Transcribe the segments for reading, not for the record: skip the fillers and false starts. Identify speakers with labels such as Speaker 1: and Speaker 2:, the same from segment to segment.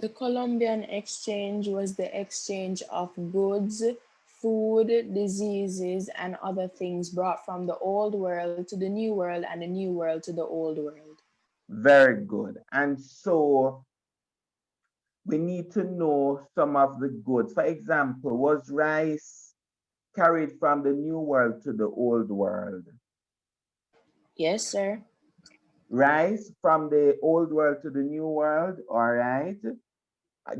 Speaker 1: The Colombian Exchange was the exchange of goods, food, diseases, and other things brought from the old world to the new world and the new world to the old world.
Speaker 2: Very good. And so we need to know some of the goods. For example, was rice carried from the new world to the old world?
Speaker 1: Yes, sir.
Speaker 2: Rice from the old world to the new world, all right?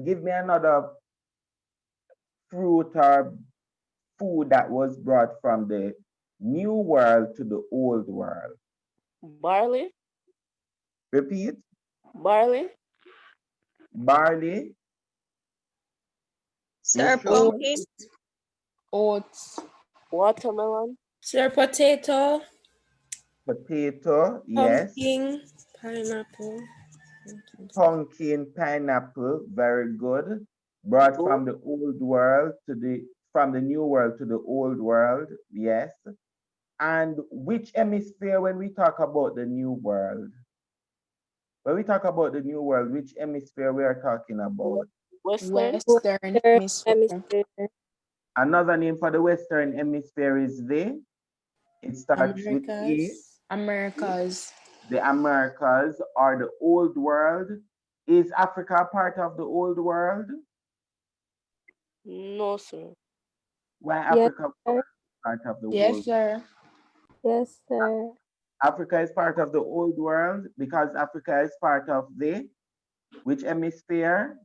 Speaker 2: Give me another fruit or food that was brought from the new world to the old world.
Speaker 3: Barley.
Speaker 2: Repeat.
Speaker 3: Barley.
Speaker 2: Barley. You
Speaker 4: Sir,
Speaker 2: sure?
Speaker 4: pumpkin.
Speaker 1: Oats.
Speaker 3: Watermelon.
Speaker 4: Sir, potato.
Speaker 2: Potato, yes.
Speaker 4: Pumpkin. Pineapple.
Speaker 2: Pumpkin, pineapple, very good. Brought
Speaker 3: Goat.
Speaker 2: from the old world to from the new world to the old world, yes. And which hemisphere when we talk about the new world? When we talk about the new world, which hemisphere we are talking about?
Speaker 3: Western.
Speaker 1: Western Hemisphere.
Speaker 2: Another name for the Western Hemisphere is it starts with A,
Speaker 4: Americas.
Speaker 1: Americas.
Speaker 2: the Americas or the old world. Is Africa part of the old world?
Speaker 3: No, sir.
Speaker 2: Why
Speaker 5: Yes,
Speaker 2: Africa
Speaker 5: sir.
Speaker 2: part of the
Speaker 1: Yes,
Speaker 2: old?
Speaker 1: sir.
Speaker 5: Yes, sir.
Speaker 2: Africa is part of the old world because Africa is part of which hemisphere?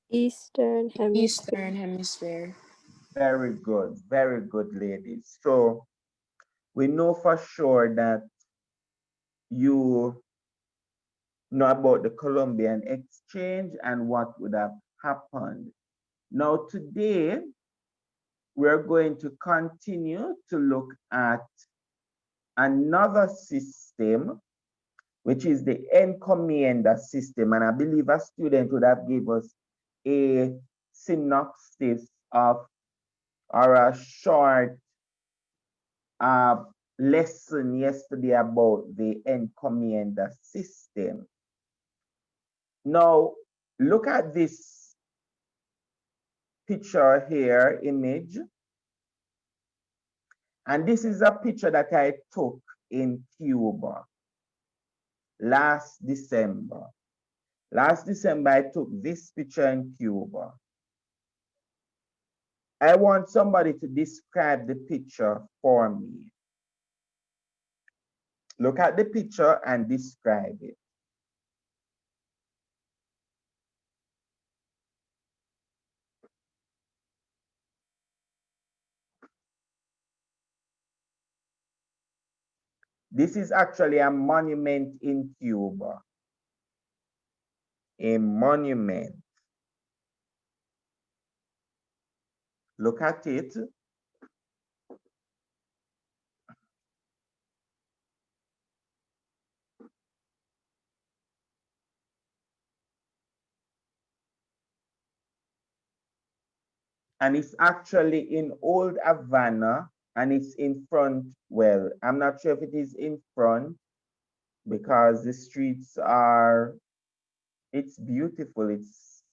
Speaker 5: Eastern Hemisphere.
Speaker 1: Eastern Hemisphere.
Speaker 2: Very good, ladies. So we know for sure that you know about the Colombian Exchange and what would have happened. Now today, we're going to continue to look at another system, which is the Encomienda system. And I believe a student would have given us a synopsis of or a short lesson yesterday about the Encomienda system. Now, look at this picture here, image. And this is a picture that I took in Cuba last December. Last December, I took this picture in Cuba. I want somebody to describe the picture for me. Look at the picture and describe it. This is actually a monument in Cuba. A monument. Look at it. And it's actually in Old Havana, and it's in front. Well, I'm not sure if it is in front because the streets are, it's beautiful. It's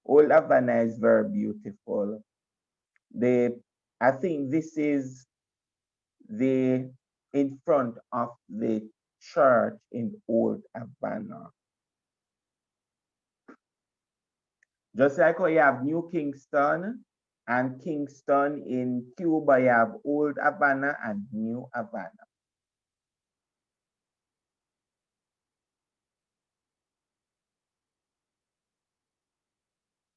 Speaker 2: Old Havana is very beautiful. I think this is in front of the church in Old Havana. Just like how you have New Kingston and Kingston in Cuba, you have Old Havana and New Havana.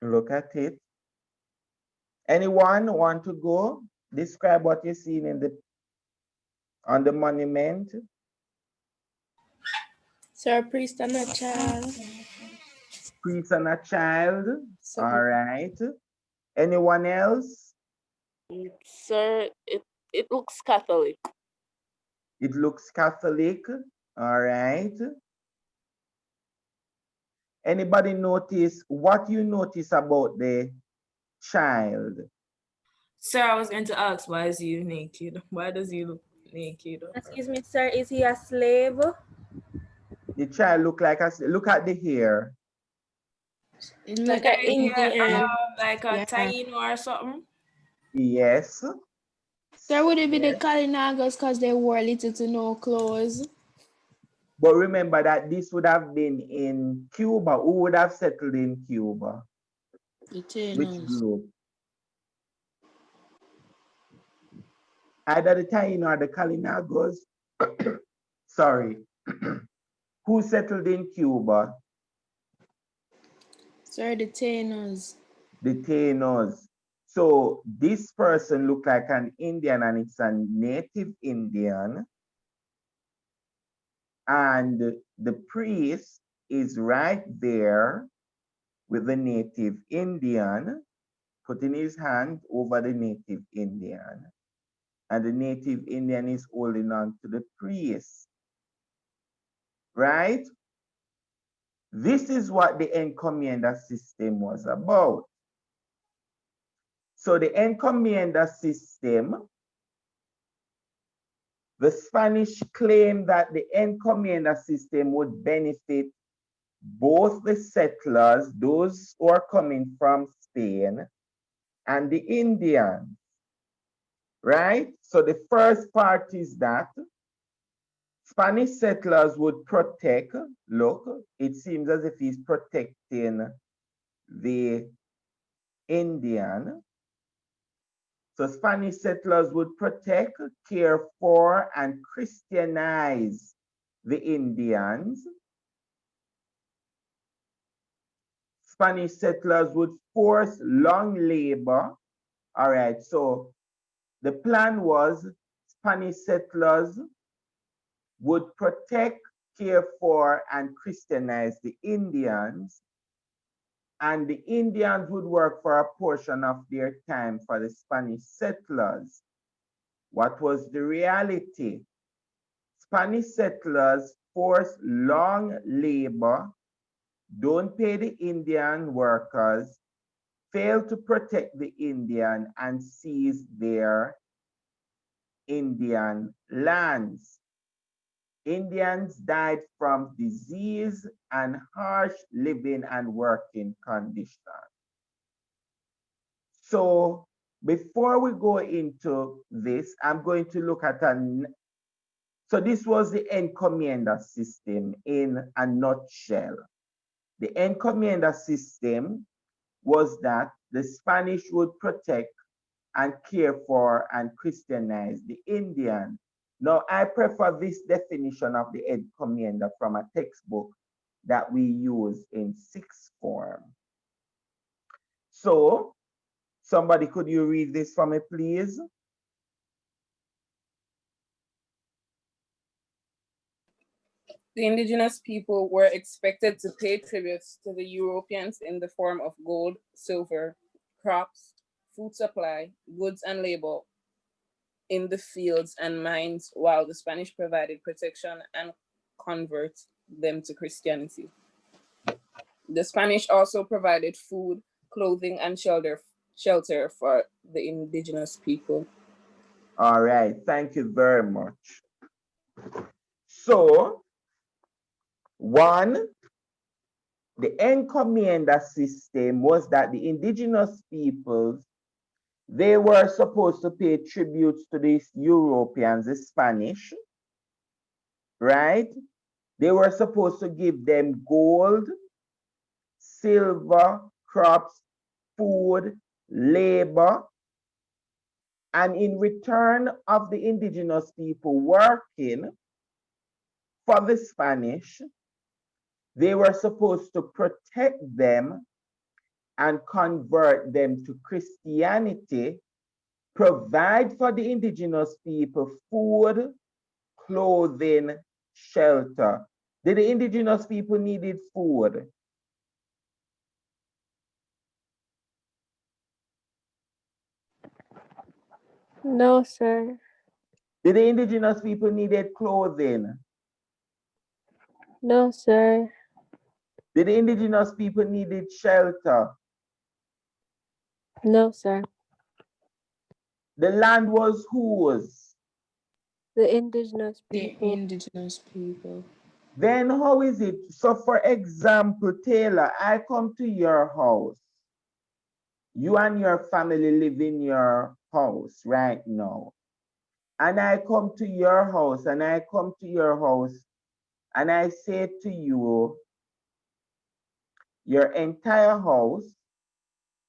Speaker 2: Look at it. Anyone want to go? Describe what you're seeing on the monument.
Speaker 4: Sir, priest and a child.
Speaker 2: Priest and a child.
Speaker 4: So,
Speaker 2: All right. Anyone else?
Speaker 3: Sir, it looks Catholic.
Speaker 2: It looks Catholic. All right. Anybody notice what you notice about the child?
Speaker 6: Sir, I was going to ask, why is he naked? Why does he look naked?
Speaker 5: Excuse me, sir. Is he a slave?
Speaker 2: The child look at the hair.
Speaker 4: It's
Speaker 6: So
Speaker 4: like
Speaker 6: can
Speaker 4: an
Speaker 6: I get
Speaker 4: Indian.
Speaker 6: like a
Speaker 1: Yeah.
Speaker 6: taino or something?
Speaker 2: Yes.
Speaker 1: Sir, would it be the
Speaker 2: Yes.
Speaker 1: Kalinagas because they wore little to no clothes?
Speaker 2: But remember that this would have been in Cuba. Who would have settled in Cuba?
Speaker 1: The
Speaker 2: Which
Speaker 1: Tainos.
Speaker 2: group? Either the Taino or the Kalinagos. Sorry. Who settled in Cuba?
Speaker 1: Sir, the Tainos.
Speaker 2: The Tainos. So this person looked like an Indian and it's a native Indian. And the priest is right there with the native Indian, putting his hand over the native Indian. And the native Indian is holding on to the priest. Right? This is what the Encomienda system was about. So the Encomienda system, the Spanish claimed that the Encomienda system would benefit both the settlers, those who are coming from Spain, and the Indians, right? So the first part is that Spanish settlers would protect, look, it seems as if he's protecting the Indian. So Spanish settlers would protect, care for, and Christianize the Indians. Spanish settlers would force long labor. All right, so the plan was Spanish settlers would protect, care for, and Christianize the Indians, and the Indians would work for a portion of their time for the Spanish settlers. What was the reality? Spanish settlers forced long labor, don't pay the Indian workers, fail to protect the Indian, and seize their Indian lands. Indians died from disease and harsh living and working conditions. So before we go into this, I'm going to look at so this was the encomienda system in a nutshell. The encomienda system was that the Spanish would protect and care for and Christianize the Indian. Now, I prefer this definition of the encomienda from a textbook that we use in sixth form. So, somebody, could you read this for me, please?
Speaker 7: The indigenous people were expected to pay tributes to the Europeans in the form of gold, silver, crops, food supply, goods, and labor in the fields and mines, while the Spanish provided protection and convert them to Christianity. The Spanish also provided food, clothing, and shelter for the indigenous people.
Speaker 2: All right, thank you very much. So, one, the encomienda system was that the indigenous peoples, they were supposed to pay tributes to these Europeans, the Spanish, right? They were supposed to give them gold, silver, crops, food, labor, and in return of the indigenous people working for the Spanish, they were supposed to protect them and convert them to Christianity, provide for the indigenous people food, clothing, shelter. Did the indigenous people needed food?
Speaker 5: No, sir.
Speaker 2: Did the indigenous people needed clothing?
Speaker 5: No, sir.
Speaker 2: Did the indigenous people needed shelter?
Speaker 5: No, sir.
Speaker 2: The land was whose?
Speaker 5: The indigenous
Speaker 1: The
Speaker 5: people.
Speaker 1: indigenous people.
Speaker 2: Then how is it? So for example, Taylor, I come to your house. You and your family live in your house right now. And I come to your house and I come to your house and I say to you, your entire house,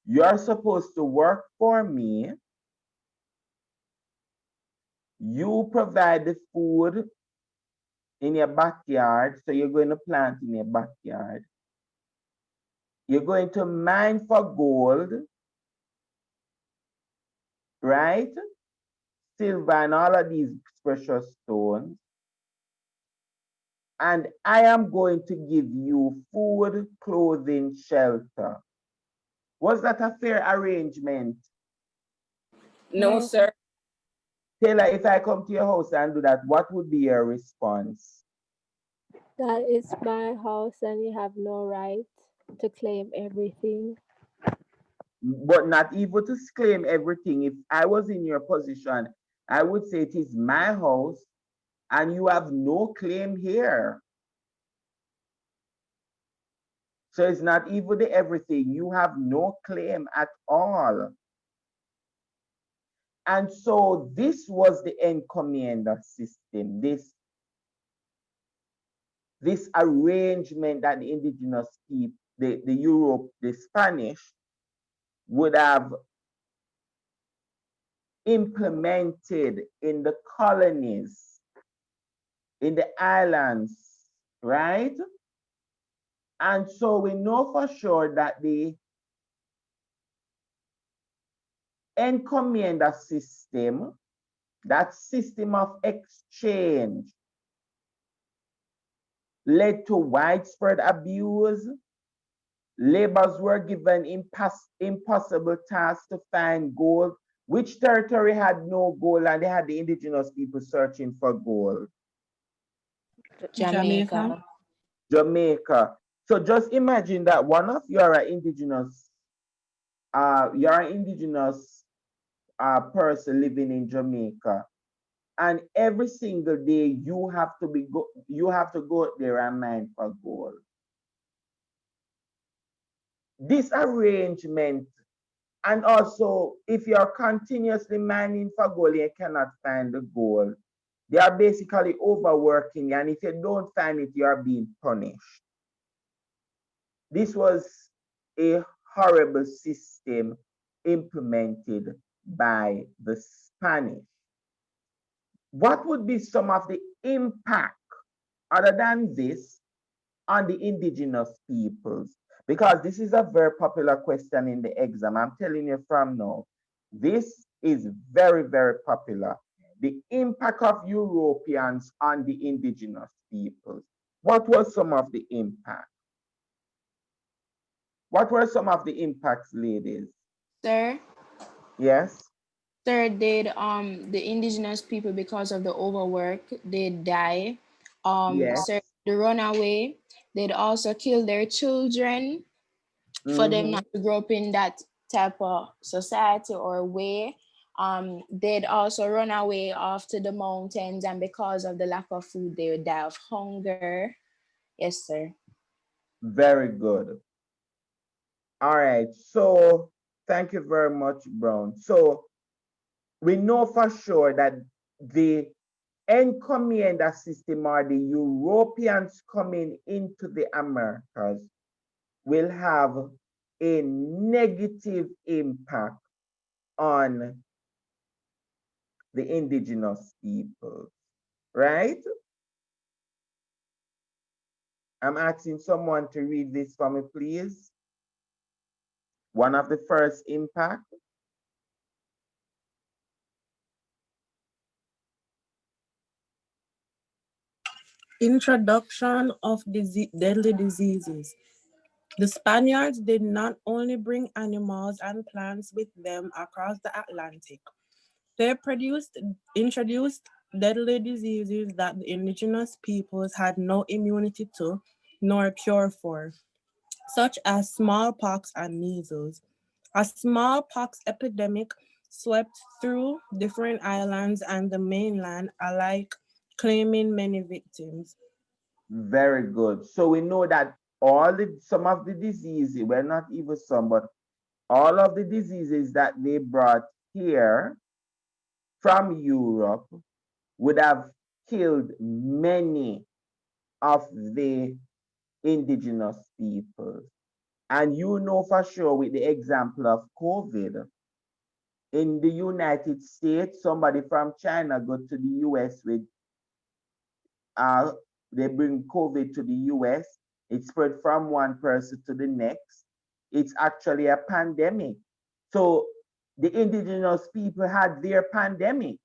Speaker 2: you're supposed to work for me. You provide the food in your backyard. So you're going to plant in your backyard. You're going to mine for gold, right? Silver and all of these precious stones. And I am going to give you food, clothing, shelter. Was that a fair arrangement?
Speaker 7: No, sir.
Speaker 2: Taylor, if I come to your house and do that, what would be your response?
Speaker 5: That is my house and you have no right to claim everything.
Speaker 2: But not even to claim everything. If I was in your position, I would say it is my house and you have no claim here. So it's not even the everything. You have no claim at all. And so this was the encomienda system, this arrangement that the indigenous people, the Europe, the Spanish would have implemented in the colonies, in the islands, right? And so we know for sure that the encomienda system, that system of exchange, led to widespread abuse. Laborers were given impossible tasks to find gold. Which territory had no gold and they had the indigenous people searching for gold?
Speaker 1: Jamaica.
Speaker 2: Jamaica. So just imagine that one of you are an indigenous, person living in Jamaica, and every single day you have to go there and mine for gold. This arrangement, and also if you're continuously mining for gold, you cannot find the gold. They are basically overworking you, and if you don't find it, you are being punished. This was a horrible system implemented by the Spanish. What would be some of the impact other than this on the indigenous peoples? Because this is a very popular question in the exam. I'm telling you from now, this is very, very popular. The impact of Europeans on the indigenous peoples. What was some of the impact? What were some of the impacts, ladies?
Speaker 1: Sir,
Speaker 2: Yes?
Speaker 1: the indigenous people, because of the overwork, they die.
Speaker 2: Yes.
Speaker 1: Sir, the runaway, they'd also kill their children for them
Speaker 2: Mm-hmm.
Speaker 1: not to grow up in that type of society or way. They'd also run away off to the mountains, and because of the lack of food, they would die of hunger. Yes, sir.
Speaker 2: Very good. All right. So thank you very much, Brown. So we know for sure that the encomienda system, or the Europeans coming into the Americas, will have a negative impact on the indigenous people, right? I'm asking someone to read this for me, please. One of the first impact.
Speaker 8: Introduction of deadly diseases. The Spaniards did not only bring animals and plants with them across the Atlantic, they introduced deadly diseases that the indigenous peoples had no immunity to nor cure for, such as smallpox and measles. A smallpox epidemic swept through different islands and the mainland alike, claiming many victims.
Speaker 2: Very good. So we know that some of the diseases, well, not even some, but all of the diseases that they brought here from Europe would have killed many of the indigenous people. And you know for sure with the example of COVID, in the United States, somebody from China go to the US with uh, they bring COVID to the US. It spread from one person to the next. It's actually a pandemic. So the indigenous people had their pandemic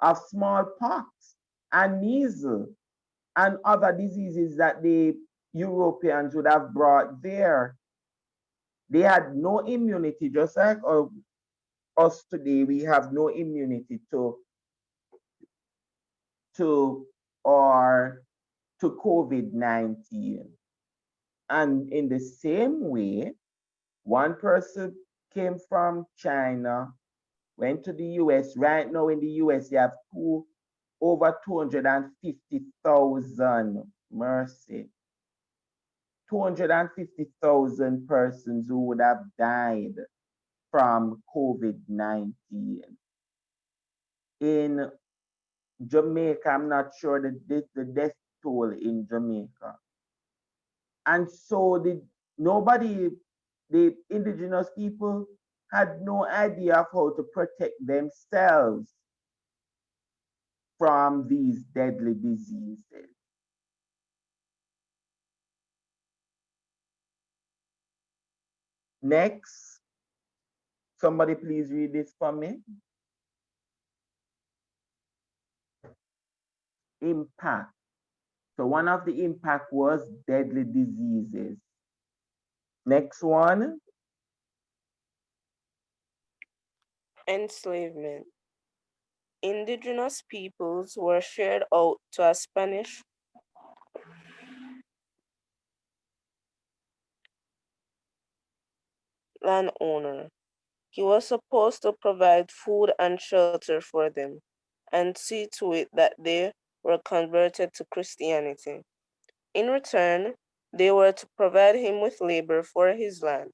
Speaker 2: of smallpox and measles and other diseases that the Europeans would have brought there. They had no immunity, just like us today. We have no immunity to or to COVID-19. And in the same way, one person came from China, went to the US. Right now in the US, you have over 250,000, mercy, 250,000 persons who would have died from COVID-19. In Jamaica, I'm not sure the death toll in Jamaica. And so the indigenous people had no idea of how to protect themselves from these deadly diseases. Next, somebody please read this for me. Impact. So one of the impact was deadly diseases. Next one.
Speaker 3: Enslavement. Indigenous peoples were shared out to a Spanish landowner. He was supposed to provide food and shelter for them and see to it that they were converted to Christianity. In return, they were to provide him with labor for his land.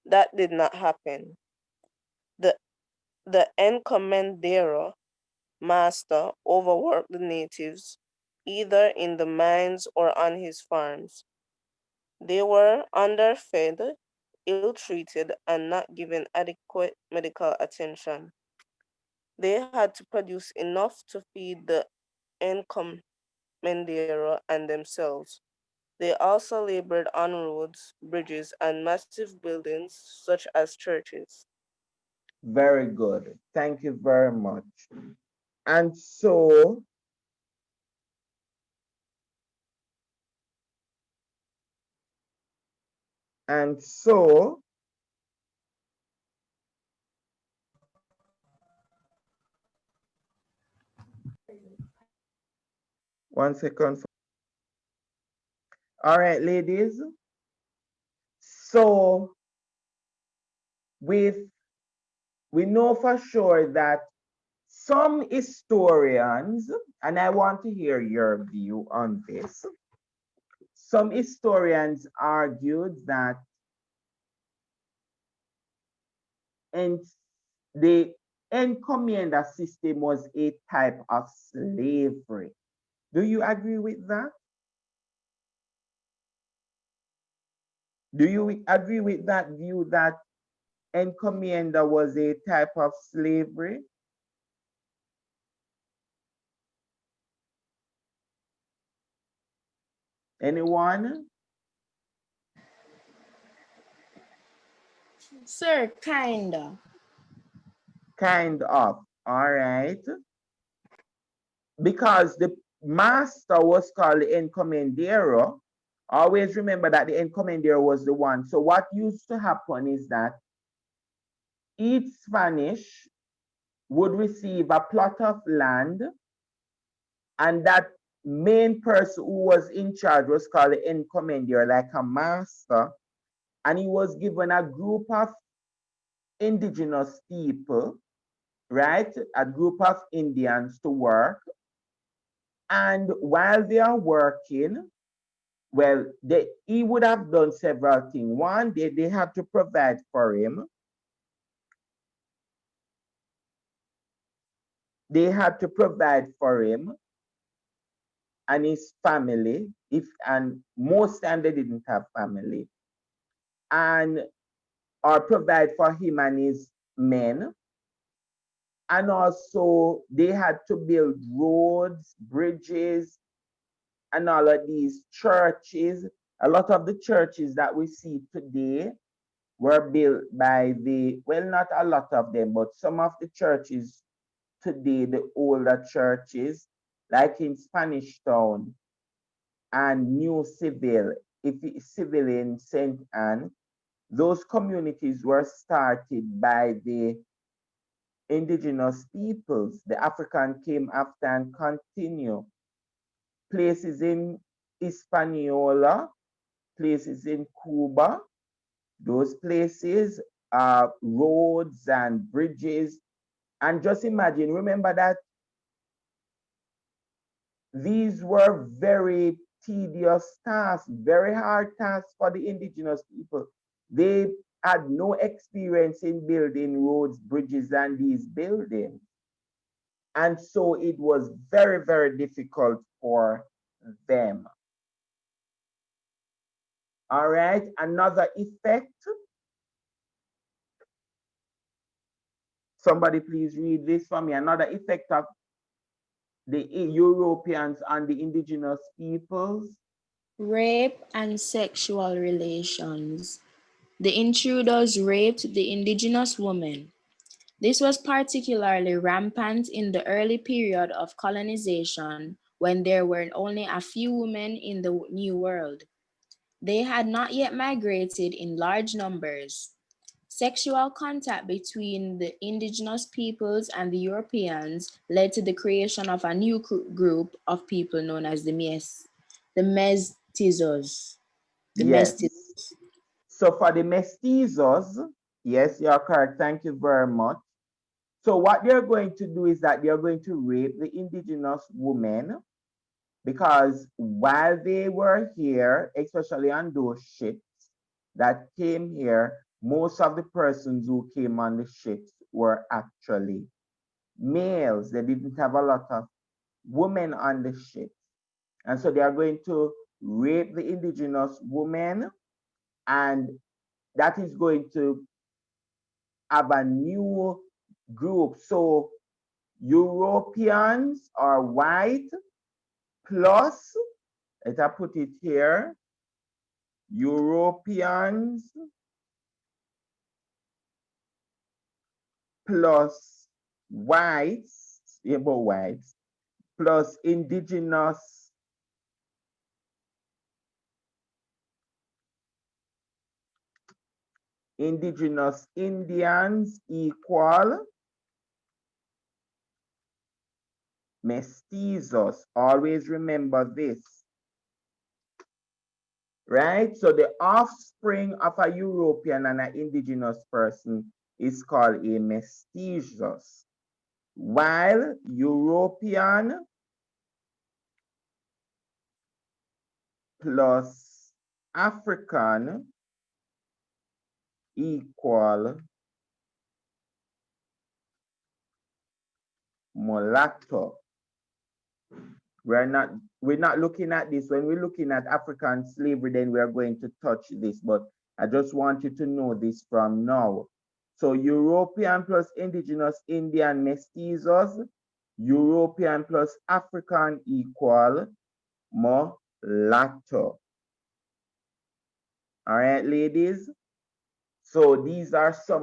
Speaker 3: That did not happen. The, the encomendero master overworked the natives, either in the mines or on his farms. They were underfed, ill-treated, and not given adequate medical attention. They had to produce enough to feed the encomendero and themselves. They also labored on roads, bridges, and massive buildings such as churches.
Speaker 2: Very good. Thank you very much. And so and so one second. All right, ladies. So with we know for sure that some historians, and I want to hear your view on this, some historians argued that and the encomienda system was a type of slavery. Do you agree with that? Do you agree with that view that encomienda was a type of slavery? Anyone?
Speaker 1: Sir, kinda.
Speaker 2: Kind of. All right. Because the master was called the encomendero. Always remember that the encomendero was the one. So what used to happen is that each Spanish would receive a plot of land, and that main person who was in charge was called the encomendero, like a master, and he was given a group of indigenous people, right? A group of Indians to work. And while they are working, well, he would have done several things. One, they had to provide for him. They had to provide for him and his family. And most time they didn't have family. And or provide for him and his men. And also they had to build roads, bridges, and all of these churches. A lot of the churches that we see today were built by well, not a lot of them, but some of the churches today, the older churches, like in Spanish Town and New Civil, Civil in St. Anne, those communities were started by the indigenous peoples. The African came after and continue. Places in Hispaniola, places in Cuba, those places are roads and bridges. And just imagine, remember that these were very tedious tasks, very hard tasks for the indigenous people. They had no experience in building roads, bridges, and these buildings. And so it was very, very difficult for them. All right, another effect. Somebody please read this for me. Another effect of the Europeans on the indigenous peoples.
Speaker 1: Rape and sexual relations. The intruders raped the indigenous women. This was particularly rampant in the early period of colonization when there were only a few women in the New World. They had not yet migrated in large numbers. Sexual contact between the indigenous peoples and the Europeans led to the creation of a new group of people known as the mestizos. The
Speaker 2: Yes.
Speaker 1: mestizos.
Speaker 2: So for the mestizos, yes, you're correct. Thank you very much. So what they're going to do is that they're going to rape the indigenous women because while they were here, especially on those ships that came here, most of the persons who came on the ships were actually males. They didn't have a lot of women on the ships. And so they are going to rape the indigenous women, and that is going to have a new group. So Europeans are white plus, let I put it here, Europeans plus whites, yeah, but whites, plus indigenous Indians equal mestizos. Always remember this, right? So the offspring of a European and an indigenous person is called a mestizos, while European plus African equal mulatto. We're not looking at this. When we're looking at African slavery, then we're going to touch this, but I just want you to know this from now. So European plus indigenous Indian mestizos, European plus African equal mulatto. All right, ladies. So these are so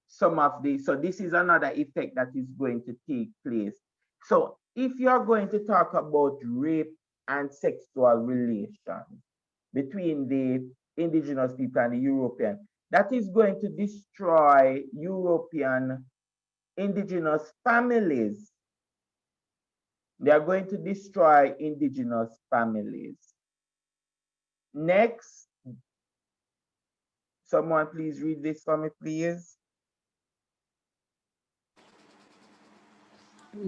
Speaker 2: this is another effect that is going to take place. So if you're going to talk about rape and sexual relations between the indigenous people and the European, that is going to destroy European indigenous families. They are going to destroy indigenous families. Next, someone please read this for me, please.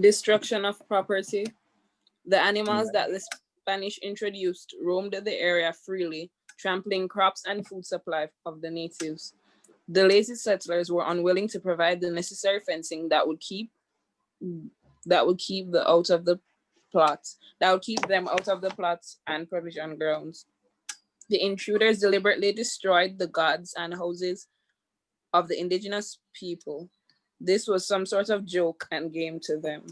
Speaker 7: Destruction of property. The animals that the Spanish introduced roamed the area freely, trampling crops and food supply of the natives. The lazy settlers were unwilling to provide the necessary fencing that would keep them out of the plots and provision grounds. The intruders deliberately destroyed the gods and houses of the indigenous people. This was some sort of joke and game to them.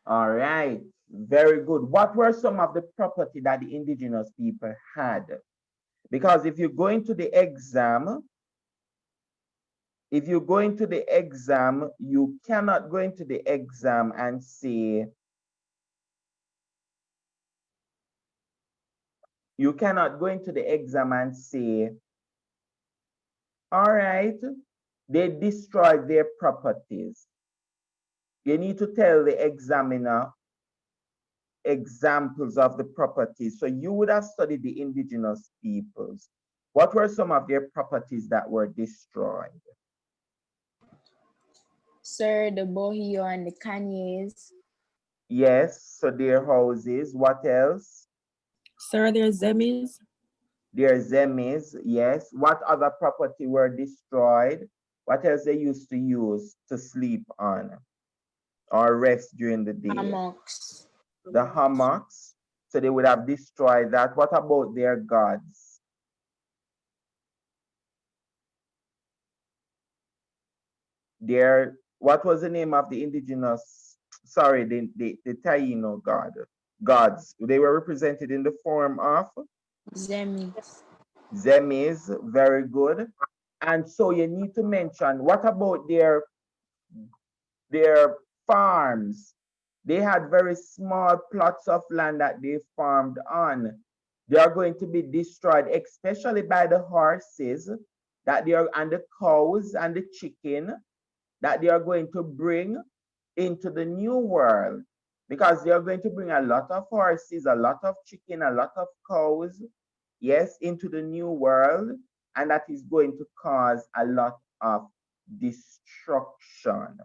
Speaker 2: All right, very good. What were some of the property that the indigenous people had? Because if you're going to the exam, you cannot go into the exam and say, all right, they destroyed their properties. You need to tell the examiner examples of the properties. So you would have studied the indigenous peoples. What were some of their properties that were destroyed?
Speaker 1: Sir, the Bohio and the Canyes.
Speaker 2: Yes, so their houses. What else?
Speaker 8: Sir, there's zemis.
Speaker 2: Their zemis, yes. What other property were destroyed? What else they used to use to sleep on or rest during the day?
Speaker 1: Hammocks.
Speaker 2: The hammocks. So they would have destroyed that. What about their gods? What was the name of the indigenous, sorry, the Taino gods? They were represented in the form of?
Speaker 1: Zemis.
Speaker 2: Zemis, very good. And so you need to mention, what about their farms? They had very small plots of land that they farmed on. They are going to be destroyed, especially by the horses and the cows and the chicken that they are going to bring into the new world, because they are going to bring a lot of horses, a lot of chicken, a lot of cows, yes, into the new world, and that is going to cause a lot of destruction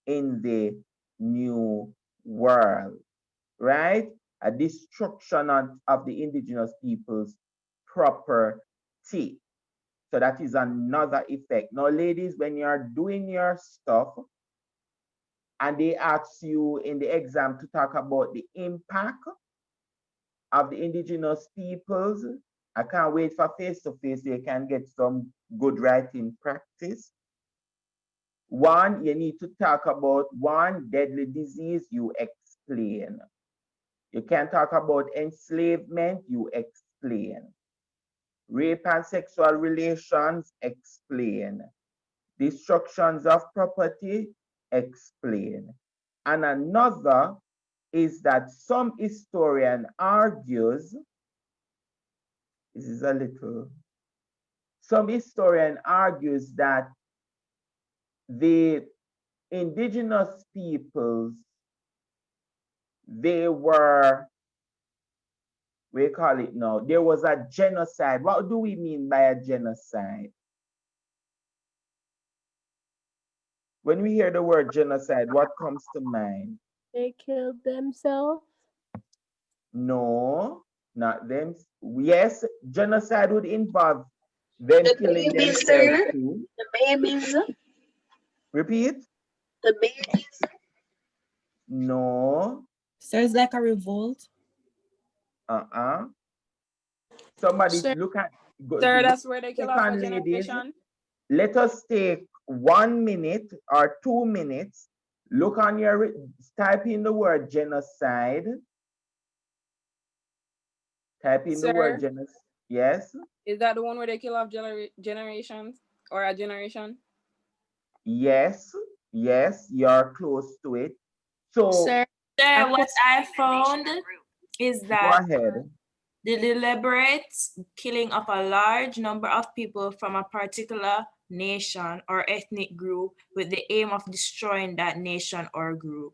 Speaker 2: in the new world, right? A destruction of the indigenous people's property. So that is another effect. Now, ladies, when you're doing your stuff and they ask you in the exam to talk about the impact of the indigenous peoples, I can't wait for face-to-face so you can get some good writing practice. One, you need to talk about one deadly disease, you explain. You can talk about enslavement, you explain. Rape and sexual relations, explain. Destructions of property, explain. And another is that some historian argues, some historian argues that the indigenous peoples, they were, we call it now, there was a genocide. What do we mean by a genocide? When we hear the word genocide, what comes to mind?
Speaker 5: They killed themselves.
Speaker 2: No, not them. Yes, genocide would involve them killing themselves too.
Speaker 9: The babies.
Speaker 2: Repeat?
Speaker 9: The babies.
Speaker 2: No.
Speaker 8: So it's like a revolt.
Speaker 2: Somebody
Speaker 7: Sir,
Speaker 2: look at.
Speaker 7: Sir, that's where they kill off a generation.
Speaker 2: Let us take 1 minute or 2 minutes. Look on your, type in the word genocide. Type in the word genocide. Yes.
Speaker 7: Is that the one where they kill off generations or a generation?
Speaker 2: Yes. Yes, you're close to it. So,
Speaker 6: Sir, what I found is that
Speaker 2: go ahead.
Speaker 6: the deliberate killing of a large number of people from a particular nation or ethnic group with the aim of destroying that nation or group.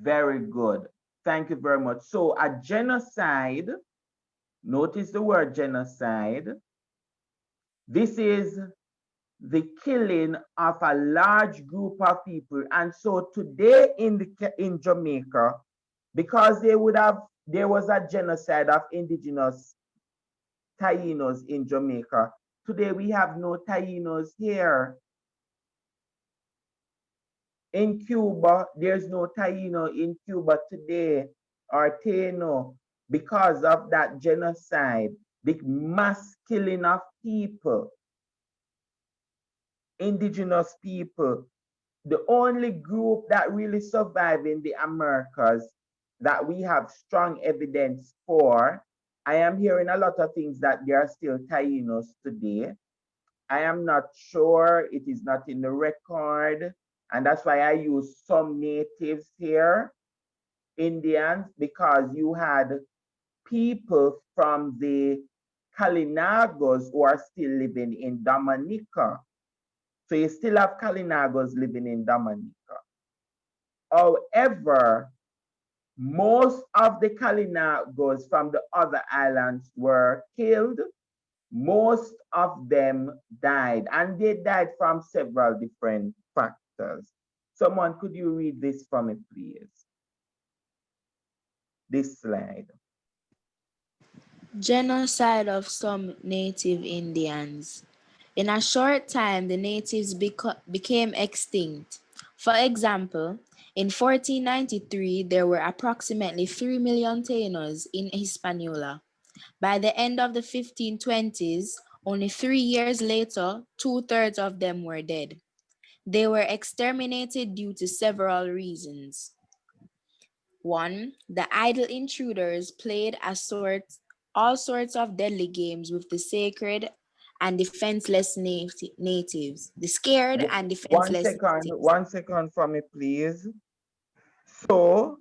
Speaker 2: Very good. Thank you very much. So a genocide, notice the word genocide. This is the killing of a large group of people. And so today in Jamaica, because there was a genocide of indigenous Tainos in Jamaica. Today we have no Tainos here. In Cuba, there's no Taino in Cuba today, or Taino, because of that genocide, the mass killing of people, indigenous people. The only group that really survived in the Americas that we have strong evidence for, I am hearing a lot of things that there are still Tainos today. I am not sure, it is not in the record, and that's why I use some natives here, Indians, because you had people from the Kalinagos who are still living in Dominica. So you still have Kalinagos living in Dominica. However, most of the Kalinagos from the other islands were killed. Most of them died, and they died from several different factors. Someone, could you read this for me, please? This slide.
Speaker 1: Genocide of some native Indians. In a short time, the natives became extinct. For example, in 1493, there were approximately 3 million Tainos in Hispaniola. By the end of the 1520s, only 3 years later, two-thirds of them were dead. They were exterminated due to several reasons. One, the idle intruders played all sorts of deadly games with the sacred and defenseless natives. The scared and defenseless natives.
Speaker 2: 1 second for me, please. So,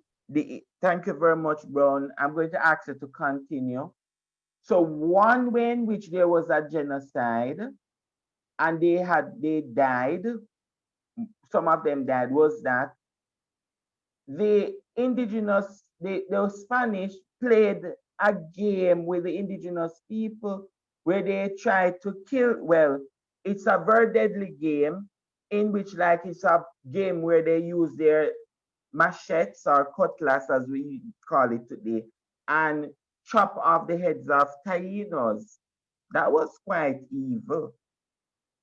Speaker 2: thank you very much, Brown. I'm going to ask you to continue. So one way in which there was a genocide and they died, some of them died, was that the indigenous, the Spanish played a game with the indigenous people where they tried to kill, well, it's a very deadly game in which like it's a game where they use their machetes or cutlass as we call it today and chop off the heads of Tainos. That was quite evil.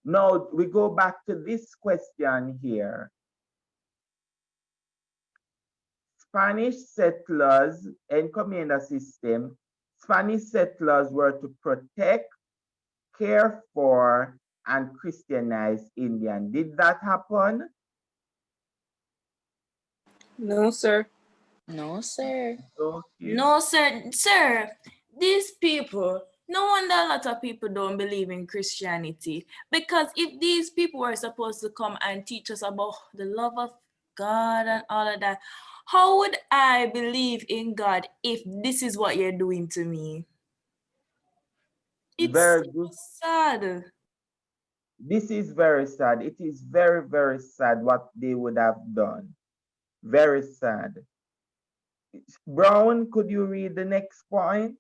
Speaker 2: Now we go back to this question here. Spanish settlers, Encomienda system, Spanish settlers were to protect, care for, and Christianize Indian. Did that happen?
Speaker 7: No, sir.
Speaker 1: No, sir.
Speaker 2: Okay.
Speaker 6: No, sir. These people, no wonder a lot of people don't believe in Christianity. Because if these people were supposed to come and teach us about the love of God and all of that, how would I believe in God if this is what you're doing to me? It's
Speaker 2: Very
Speaker 6: so
Speaker 2: good.
Speaker 6: sad.
Speaker 2: This is very sad. It is very, very sad what they would have done. Very sad. Brown, could you read the next point?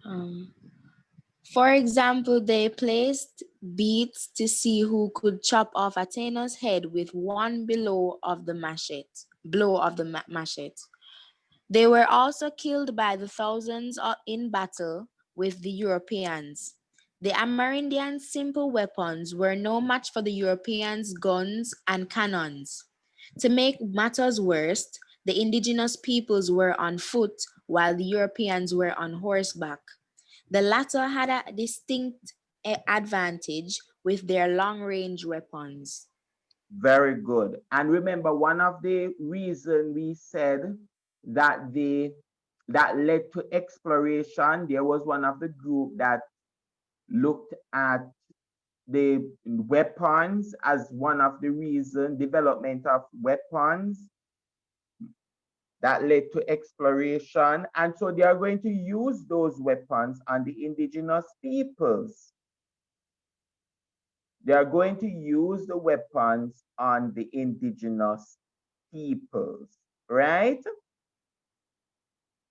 Speaker 1: Um, for example, they placed beats to see who could chop off Athena's head with one blow of the machete. They were also killed by the thousands in battle with the Europeans. The Amerindians' simple weapons were no match for the Europeans' guns and cannons. To make matters worse, the indigenous peoples were on foot while the Europeans were on horseback. The latter had a distinct advantage with their long-range weapons.
Speaker 2: Very good. And remember, one of the reasons we said that that led to exploration, there was one of the group that looked at the weapons as one of the reasons, development of weapons that led to exploration. And so they are going to use those weapons on the indigenous peoples. They are going to use the weapons on the indigenous peoples, right?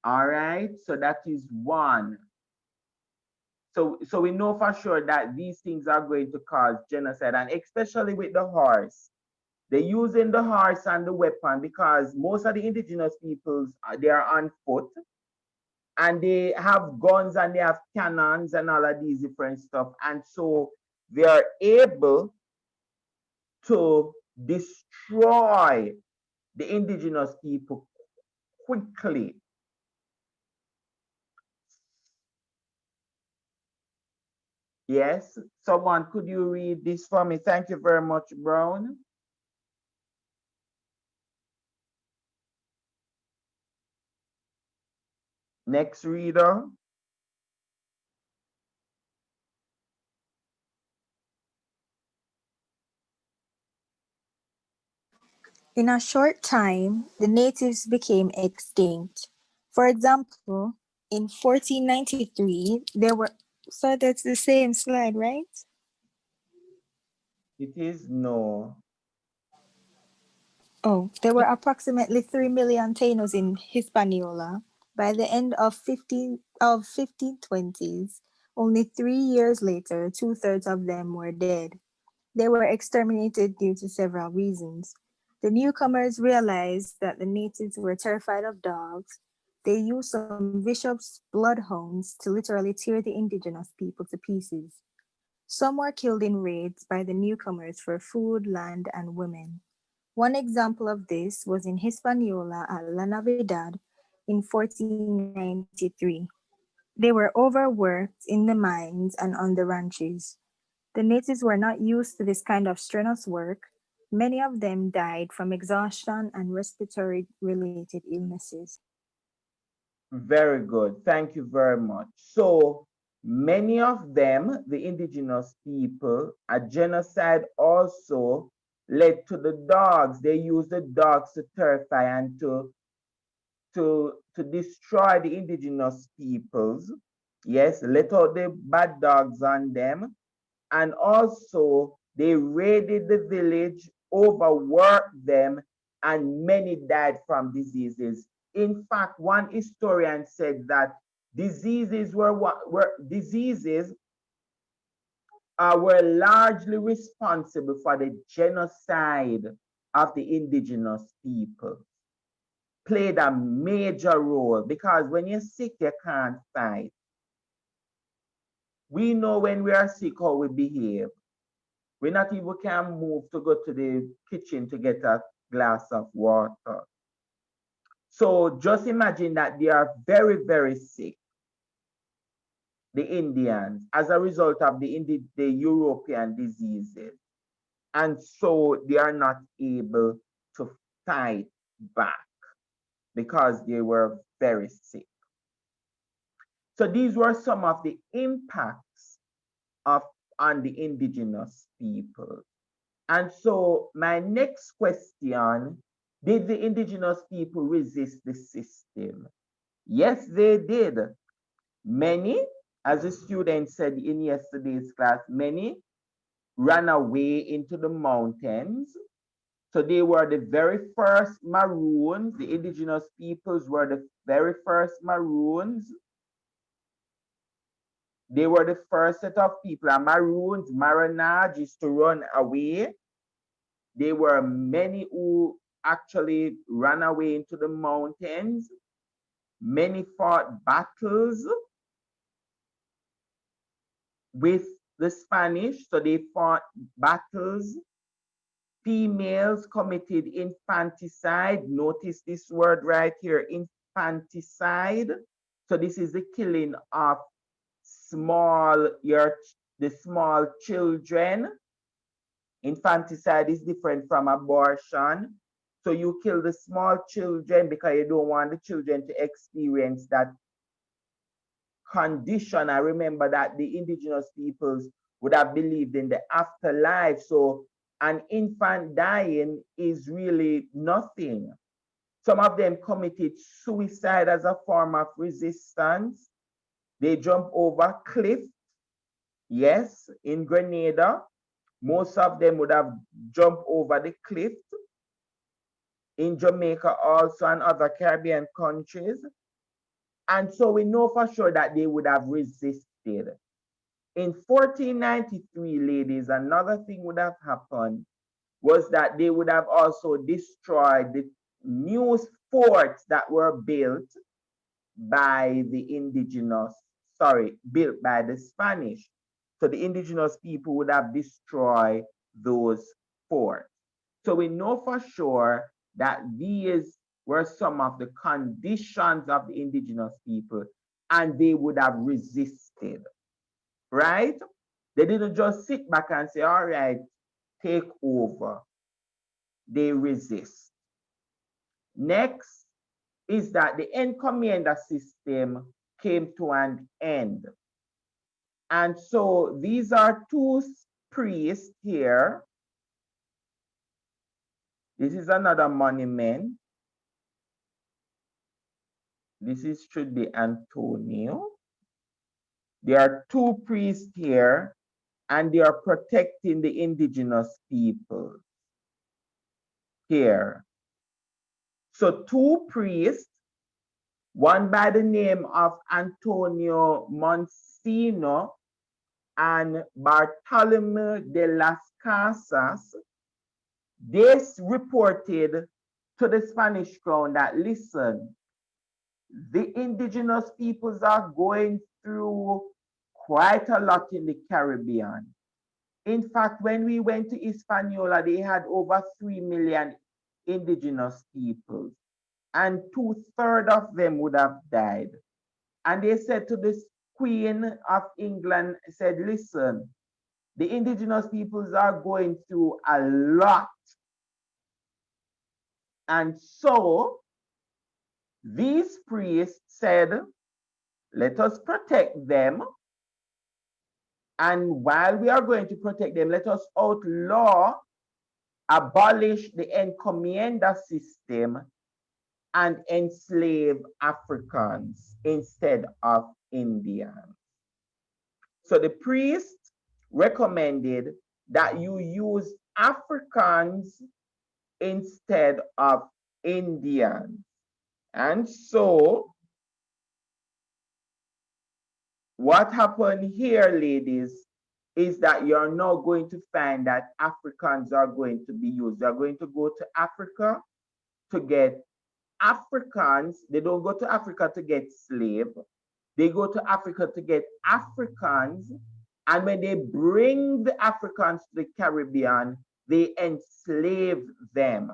Speaker 2: All right, so that is one. So we know for sure that these things are going to cause genocide, and especially with the horse. They're using the horse and the weapon because most of the indigenous peoples, they are on foot and they have guns and they have cannons and all of these different stuff. And so they are able to destroy the indigenous people quickly. Yes, someone, could you read this for me? Thank you very much, Brown. Next reader.
Speaker 10: In a short time, the natives became extinct. For example, in 1493, there were, so that's the same slide, right?
Speaker 2: It is no.
Speaker 10: Oh, there were approximately 3 million Tainos in Hispaniola. By the end of 1520s, only 3 years later, two-thirds of them were dead. They were exterminated due to several reasons. The newcomers realized that the natives were terrified of dogs. They used some vicious bloodhounds to literally tear the indigenous people to pieces. Some were killed in raids by the newcomers for food, land, and women. One example of this was in Hispaniola at La Navidad in 1493. They were overworked in the mines and on the ranches. The natives were not used to this kind of strenuous work. Many of them died from exhaustion and respiratory related illnesses.
Speaker 2: Very good. Thank you very much. So many of them, the indigenous people, a genocide also led to the dogs. They used the dogs to terrify and to destroy the indigenous peoples. Yes, let out the bad dogs on them. And also they raided the village, overworked them, and many died from diseases. In fact, one historian said that diseases were largely responsible for the genocide of the indigenous people. Played a major role because when you're sick, you can't fight. We know when we are sick how we behave. We not even can move to go to the kitchen to get a glass of water. So just imagine that they are very, very sick, the Indians, as a result of the European diseases. And so they are not able to fight back because they were very sick. So these were some of the impacts of on the indigenous people. And so my next question, did the indigenous people resist the system? Yes, they did. Many, as the student said in yesterday's class, many ran away into the mountains. So they were the very first Maroons. The indigenous peoples were the very first Maroons. They were the first set of people. And Maroons, Maranage is to run away. There were many who actually ran away into the mountains. Many fought battles with the Spanish, so they fought battles. Females committed infanticide. Notice this word right here, infanticide. So this is the killing of the small children. Infanticide is different from abortion. So you kill the small children because you don't want the children to experience that condition. I remember that the indigenous peoples would have believed in the afterlife. So an infant dying is really nothing. Some of them committed suicide as a form of resistance. They jump over cliff. Yes, in Grenada, most of them would have jumped over the cliff. In Jamaica also and other Caribbean countries. And so we know for sure that they would have resisted. In 1493, ladies, another thing would have happened was that they would have also destroyed the new forts that were built by the indigenous, built by the Spanish. So the indigenous people would have destroyed those forts. So we know for sure that these were some of the conditions of the indigenous people, and they would have resisted, right? They didn't just sit back and say, all right, take over. They resist. Next is that the Encomienda system came to an end. And so these are two priests here. This is another monument. Should be Antonio. There are two priests here, and they are protecting the indigenous people here. So two priests, one by the name of Antonio Monsino and Bartolomé de las Casas, they reported to the Spanish crown that, listen, the indigenous peoples are going through quite a lot in the Caribbean. In fact, when we went to Hispaniola, they had over 3 million indigenous people, and 2/3 of them would have died. And they said to the Queen of England, said, listen, the indigenous peoples are going through a lot. And so these priests said, let us protect them. And while we are going to protect them, let us outlaw, abolish the encomienda system and enslave Africans instead of Indians. So the priest recommended that you use Africans instead of Indians. And so what happened here, ladies, is that you're now going to find that Africans are going to be used. They're going to go to Africa to get Africans. They don't go to Africa to get slaves. They go to Africa to get Africans. And when they bring the Africans to the Caribbean, they enslave them.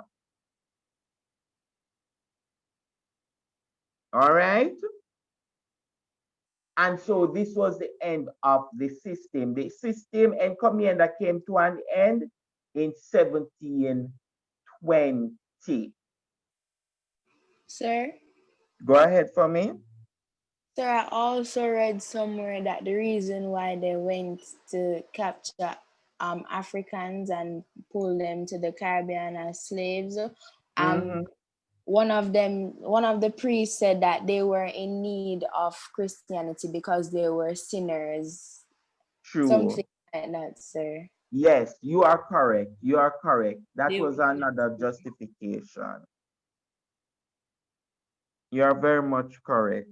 Speaker 2: All right? And so this was the end of the system. The system Encomienda came to an end in 1720.
Speaker 1: Sir?
Speaker 2: Go ahead for me.
Speaker 1: Sir, I also read somewhere that the reason why they went to capture Africans and pull them to the Caribbean as slaves, one of the priests said that they were in need of Christianity because they were sinners.
Speaker 2: True.
Speaker 1: Something like that, sir.
Speaker 2: Yes, you are correct. You are correct. That
Speaker 6: They
Speaker 2: was
Speaker 6: were-
Speaker 2: another justification. You are very much correct.